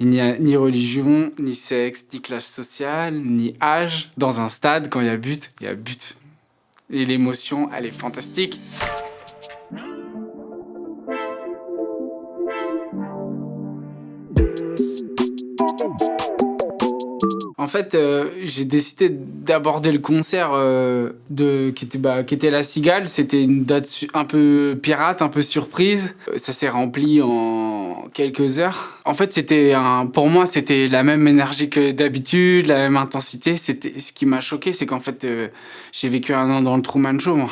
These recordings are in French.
Il n'y a ni religion, ni sexe, ni classe sociale, ni âge. Dans un stade, quand il y a but, il y a but. Et l'émotion, elle est fantastique. En fait, j'ai décidé d'aborder le concert qui était La Cigale. C'était une date un peu pirate, un peu surprise. Ça s'est rempli en quelques heures. En fait, pour moi, c'était la même énergie que d'habitude, la même intensité. Ce qui m'a choqué, c'est qu'en fait, j'ai vécu 1 an dans le Truman Show, moi.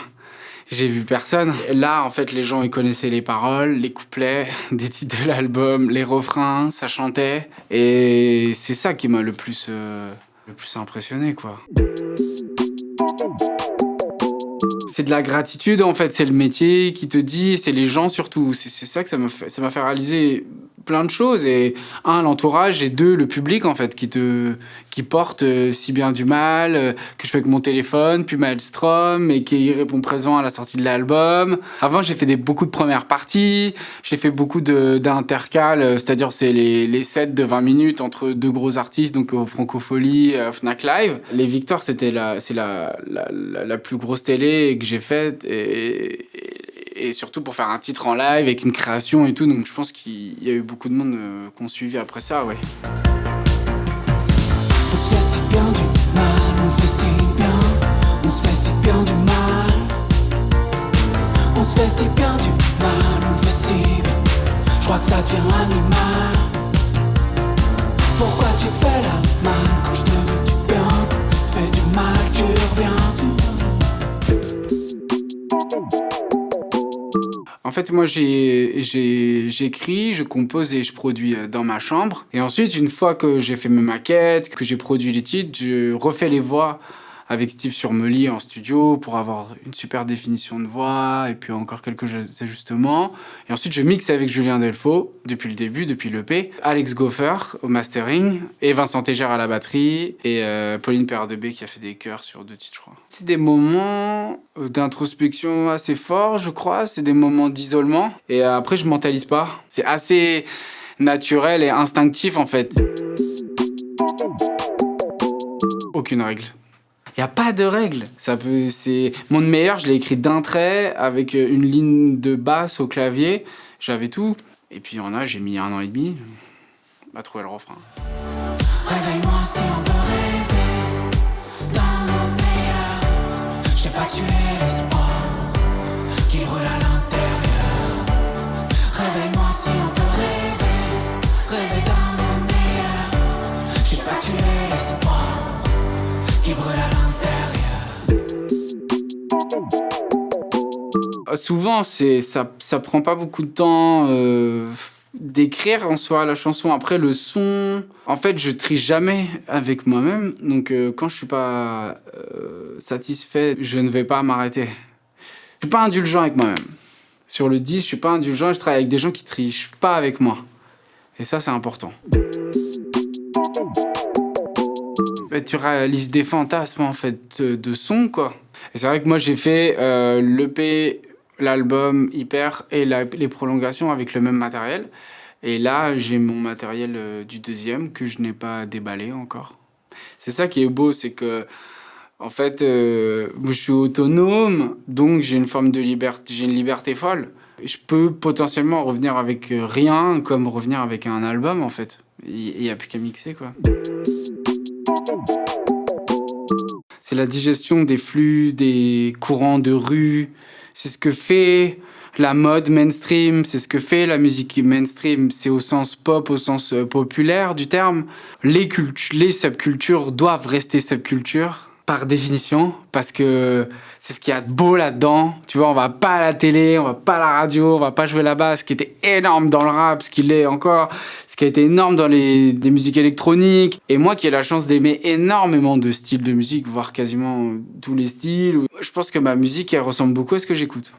J'ai vu personne. Là, en fait, les gens, ils connaissaient les paroles, les couplets, des titres de l'album, les refrains, ça chantait. Et c'est ça qui m'a le plus impressionné, quoi. C'est de la gratitude, en fait. C'est le métier qui te dit, c'est les gens surtout. C'est ça que ça m'a fait réaliser plein de choses. Et 1, l'entourage, et 2, le public, en fait, qui porte si bien du mal, que je fais avec mon téléphone, puis Maelstrom, et qui répond présent à la sortie de l'album. Avant, j'ai fait beaucoup de premières parties, j'ai fait beaucoup d'intercales, c'est-à-dire c'est les sets de 20 minutes entre 2 gros artistes, donc au Francofolie, Fnac Live. Les Victoires, c'est la plus grosse télé que j'ai faite, et surtout pour faire un titre en live avec une création et tout, donc je pense qu'il y a eu beaucoup de monde qui ont suivi après ça, ouais. On se fait si bien du mal, on fait si bien, on se fait si bien du mal. On se fait si bien du mal, on fait si bien, je crois que ça devient animal. Pourquoi tu te fais la mal quand je te veux du bien, quand tu te fais du mal, tu reviens. En fait, moi, j'écris, je compose et je produis dans ma chambre. Et ensuite, une fois que j'ai fait mes maquettes, que j'ai produit les titres, je refais les voix avec Steve Surmely en studio pour avoir une super définition de voix et puis encore quelques ajustements. Et ensuite, je mixe avec Julien Delfaux depuis le début, depuis l'EP, Alex Goffer au mastering et Vincent Tégère à la batterie et Pauline Perre-de-B qui a fait des chœurs sur 2 titres, je crois. C'est des moments d'introspection assez forts, je crois. C'est des moments d'isolement. Et après, je mentalise pas. C'est assez naturel et instinctif, en fait. Aucune règle. Il n'y a pas de règle. Mon meilleur, je l'ai écrit d'un trait avec une ligne de basse au clavier. J'avais tout. Et puis il y en a, j'ai mis 1 an et demi à trouver le refrain. Réveille-moi si on peut rêver dans mon meilleur. J'ai pas tué l'espoir qui brûle à l'intérieur. Réveille-moi si on peut rêver dans mon meilleur. J'ai pas tué l'espoir qui brûle à l'intérieur. Souvent, ça prend pas beaucoup de temps d'écrire en soi la chanson. Après, le son, en fait, je trie jamais avec moi-même. Donc, quand je suis pas satisfait, je ne vais pas m'arrêter. Je suis pas indulgent avec moi-même. Sur le disque, je suis pas indulgent. Je travaille avec des gens qui trichent pas avec moi. Et ça, c'est important. Tu réalises des fantasmes, en fait, de son, quoi. Et c'est vrai que moi, j'ai fait l'EP, l'album Hyper et les prolongations avec le même matériel. Et là, j'ai mon matériel du 2e que je n'ai pas déballé encore. C'est ça qui est beau, c'est que, en fait, je suis autonome, donc j'ai une forme de liberté, j'ai une liberté folle. Je peux potentiellement revenir avec rien, comme revenir avec un album, en fait. Il n'y a plus qu'à mixer, quoi. C'est la digestion des flux, des courants de rue. C'est ce que fait la mode mainstream, c'est ce que fait la musique mainstream. C'est au sens pop, au sens populaire du terme. Les subcultures doivent rester subcultures, par définition, parce que c'est ce qu'il y a de beau là-dedans. Tu vois, on va pas à la télé, on va pas à la radio, on va pas jouer là-bas. Ce qui était énorme dans le rap, ce qui l'est encore, ce qui a été énorme dans des musiques électroniques. Et moi qui ai la chance d'aimer énormément de styles de musique, voire quasiment tous les styles, je pense que ma musique, elle ressemble beaucoup à ce que j'écoute.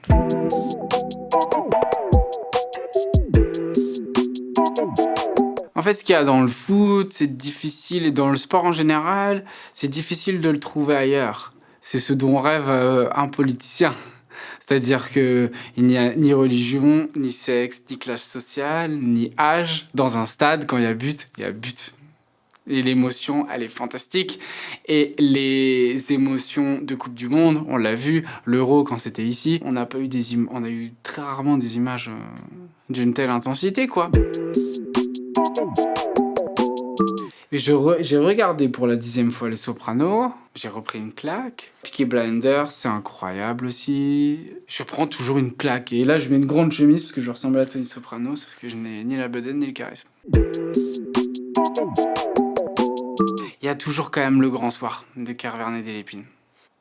En fait, ce qu'il y a dans le foot, c'est difficile, et dans le sport en général, c'est difficile de le trouver ailleurs. C'est ce dont rêve un politicien. C'est-à-dire qu'il n'y a ni religion, ni sexe, ni classe sociale, ni âge. Dans un stade, quand il y a but, il y a but. Et l'émotion, elle est fantastique. Et les émotions de Coupe du Monde, on l'a vu, l'Euro quand c'était ici, on n'a pas eu on a eu très rarement des images d'une telle intensité, quoi. Et j'ai regardé pour la 10e fois Les Sopranos, j'ai repris une claque. Peaky Blinders, c'est incroyable aussi. Je prends toujours une claque. Et là, je mets une grande chemise parce que je ressemble à Tony Soprano, sauf que je n'ai ni la bedaine ni le charisme. Il y a toujours quand même Le Grand Soir de Kervernet Delépine.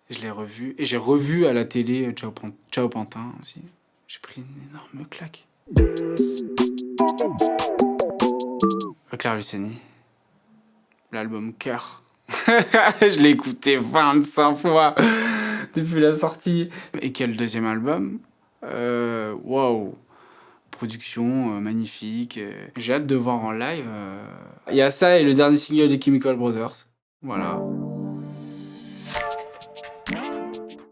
Je l'ai revu. Et j'ai revu à la télé Ciao Pantin aussi. J'ai pris une énorme claque. Claire Luciani. L'album Cœur. Je l'ai écouté 25 fois depuis la sortie. Et quel deuxième album? Waouh! Production magnifique. J'ai hâte de voir en live. Il y a ça et le dernier single de Chemical Brothers. Voilà.